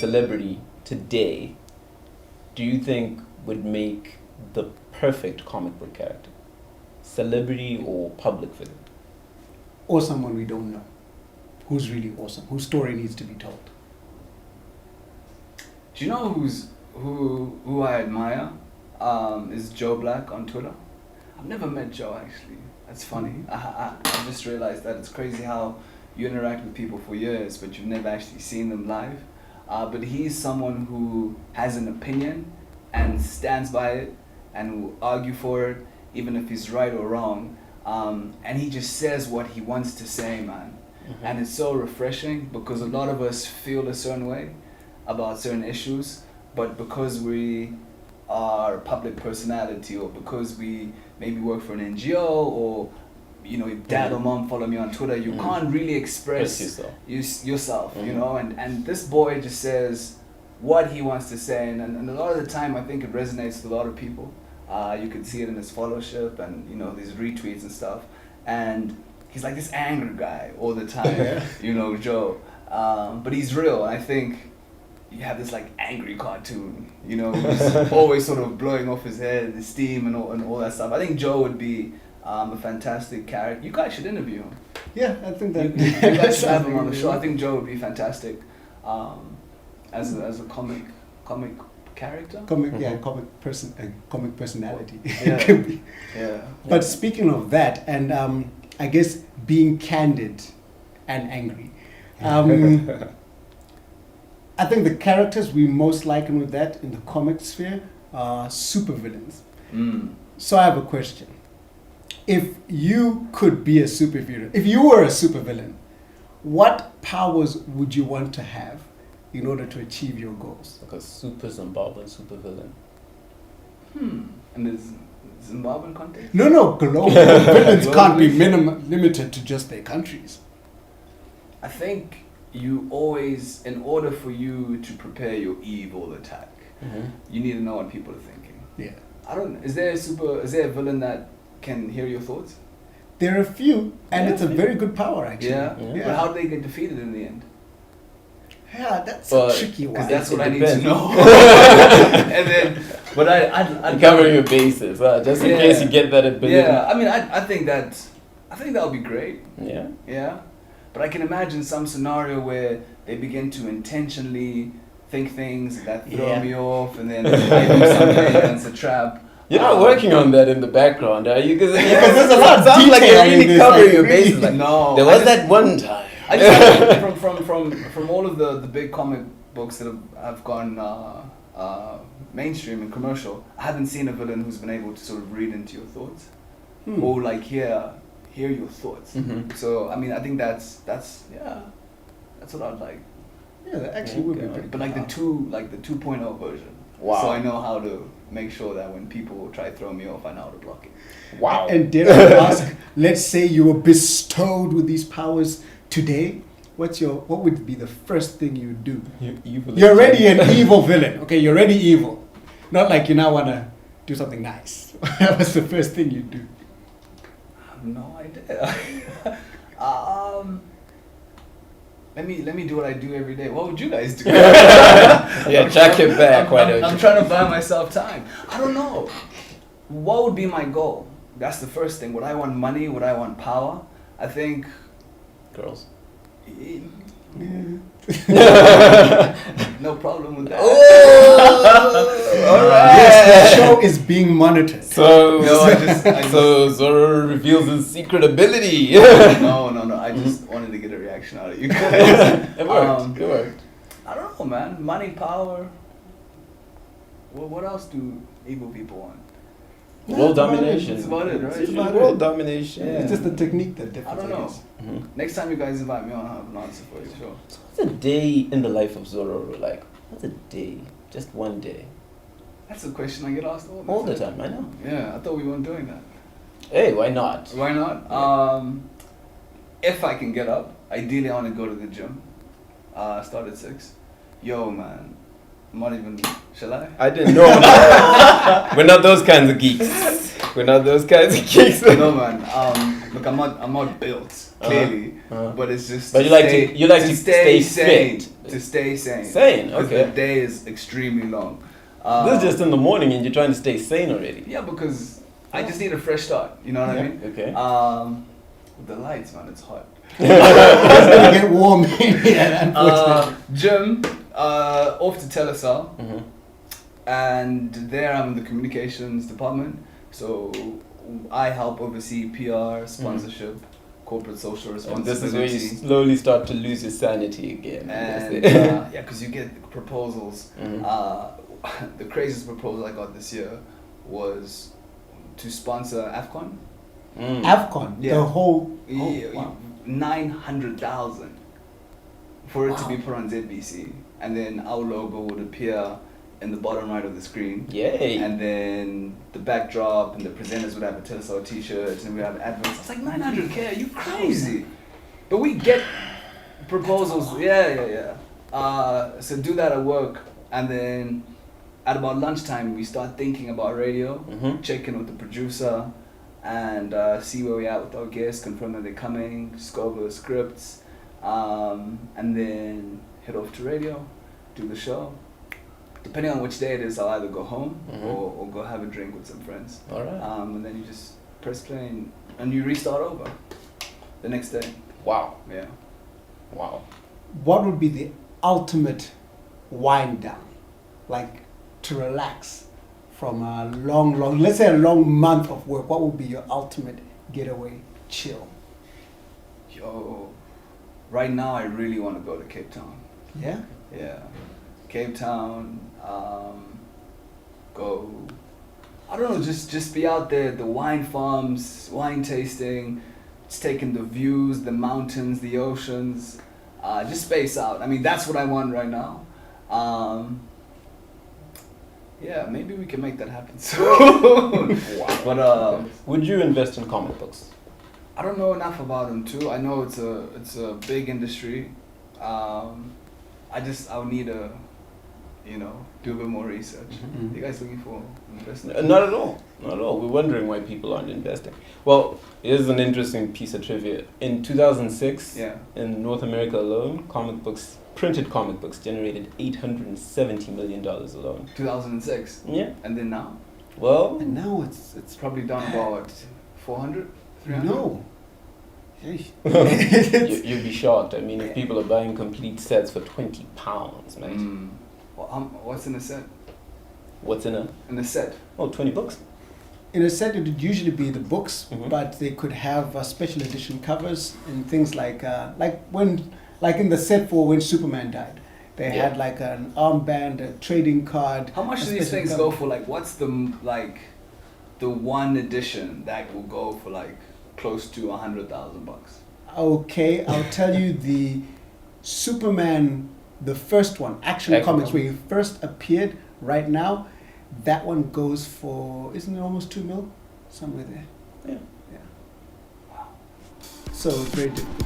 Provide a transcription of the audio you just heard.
celebrity today do you think would make the perfect comic book character? Celebrity or public figure? Or someone we don't know, who's really awesome, whose story needs to be told. Do you know who I admire? Is Joe Black on Twitter. I've never met Joe actually. That's funny. I just realized that it's crazy how you interact with people for years, but you've never actually seen them live. But he's someone who has an opinion and stands by it and will argue for it, even if he's right or wrong. And he just says what he wants to say, man. Mm-hmm. And it's so refreshing because a lot of us feel a certain way about certain issues, but because we are a public personality, or because we maybe work for an NGO, or if dad or mom follow me on Twitter, you can't really express yourself, you know, and this boy just says what he wants to say, and a lot of the time I think it resonates with a lot of people. You can see it in his followership and these retweets and stuff, and he's like this angry guy all the time, Joe, but he's real. I think you have this like angry cartoon, who's always sort of blowing off his head, the steam and all that stuff. I think Joe would be a fantastic character. You guys should interview him. Yeah, I think that you guys should have him on the show. I think Joe would be fantastic as a comic character. Comic personality. Yeah. But speaking of that, and I guess being candid and angry. I think the characters we most liken with that in the comic sphere are supervillains. So I have a question. If you could be a superhero, if you were a supervillain, what powers would you want to have in order to achieve your goals? Like a super Zimbabwean supervillain. And there's Zimbabwean context? No, global. Villains can't be limited to just their countries. I think you always, in order for you to prepare your evil attack, you need to know what people are thinking. Yeah. I don't know. Is there a villain that can hear your thoughts? There are a few, and it's a very good power, actually. Yeah. But how do they get defeated in the end? Yeah, that's a tricky one. Because that's what I need to know. And then, but I'd cover your bases, just in case you get that ability. Yeah, I mean, I think that would be great. Yeah. Yeah. But I can imagine some scenario where they begin to intentionally think things that throw me off, and then I do something and it's a trap. You're not working on that in the background, are you? Because there's a lot of sounds like you're really this, covering like, your bases. Like, no, there was that one time. I just from all of the big comic books that have gone mainstream and commercial, I haven't seen a villain who's been able to sort of read into your thoughts or like hear your thoughts. So I mean, I think that's what I'd like. Yeah, that actually would be pretty. But like the 2.0 version. Wow. So I know how to make sure that when people try to throw me off, I know how to block it. Wow. And dare I ask, let's say you were bestowed with these powers today, what would be the first thing you do? You're already an evil villain. Okay, you're already evil. Not like you now want to do something nice. What's the first thing you do? I have no idea. Let me do what I do every day. What would you guys do? Yeah, jack it back. Why don't you? I'm trying to buy myself time. I don't know. What would be my goal? That's the first thing. Would I want money? Would I want power? I think Girls. No problem with that. Oh, all right. Yes, the show is being monitored. So, I so Zororo reveals his secret ability. No. I just wanted to get a reaction out of you guys. It worked. It worked. I don't know, man. Money, power. Well, what else do evil people want? World domination. That's about it, right? It's world domination. It's just the technique that differs. I don't know. Next time you guys invite me on, I'll have an answer for you, sure. So what's a day in the life of Zororo like? What's a day? Just one day. That's a question I get asked all the time. I know. Yeah, I thought we weren't doing that. Hey, why not? Why not? If I can get up, ideally I want to go to the gym. Start at 6. Yo, man. I'm not even... Shall I? I didn't know. We're not those kinds of geeks. We're not those kinds of kings. No man. Look, I'm not built clearly, but it's just. But you like to stay sane. fit. To stay sane. Sane, 'Cause okay. the day is extremely long. This is just in the morning, and you're trying to stay sane already. Yeah, because I just need a fresh start. You know what I mean? Okay. With the lights, man, it's hot. It's gonna get warm in here, unfortunately. Gym, off to Telesal. Mm-hmm. And there I'm in the communications department. So I help oversee PR, sponsorship, corporate social And responsibility. this is where you slowly start to lose your sanity again. And yeah, because you get proposals. The craziest proposal I got this year was to sponsor AFCON. AFCON, Yeah. the whole. Yeah, Wow. 900,000 for it to be put on ZBC, and then our logo would appear in the bottom right of the screen. Yay! And then the backdrop and the presenters would have a Telesal t-shirt and we have adverts. It's like 900K, are you crazy? But we get proposals, yeah. So do that at work, and then at about lunchtime we start thinking about radio, check in with the producer, and see where we are with our guests, confirm that they're coming, score the scripts, and then head off to radio, do the show. Depending on which day it is, I'll either go home or go have a drink with some friends. All right. And then you just press play and you restart over the next day. Wow. Yeah. Wow. What would be the ultimate wind down, like to relax from a long, let's say a long month of work? What would be your ultimate getaway, chill? Yo, right now I really want to go to Cape Town. Yeah. Yeah, Cape Town. Go. I don't know. Just be out there. The wine farms, wine tasting. Just taking the views, the mountains, the oceans. Just space out. I mean, that's what I want right now. Yeah, maybe we can make that happen soon. Wow. But would you invest in comic books? I don't know enough about them too. I know it's a big industry. I would need to, do a bit more research. You guys looking for investment? Not at all. Not at all. We're wondering why people aren't investing. Well, here's an interesting piece of trivia. In 2006, in North America alone, printed comic books generated $870 million alone. 2006. Yeah. And then now? Well, And now it's It's probably down about 400, 300. no. you'd be shocked. I mean, if people are buying complete sets for £20, man. Well, what's in a set? What's in a? In a set. Oh, 20 books. In a set, it would usually be the books, Mhm. but they could have special edition covers and things like in the set for when Superman died, they had like an armband, a trading card. How much a do these special things cover. go for? Like, what's the one edition that will go for like close to $100,000? Okay, I'll tell you the Superman, the first one, Action Comics, where he first appeared. Right now, that one goes for, isn't it almost 2 mil? Somewhere there. Yeah. Wow. So it's very difficult.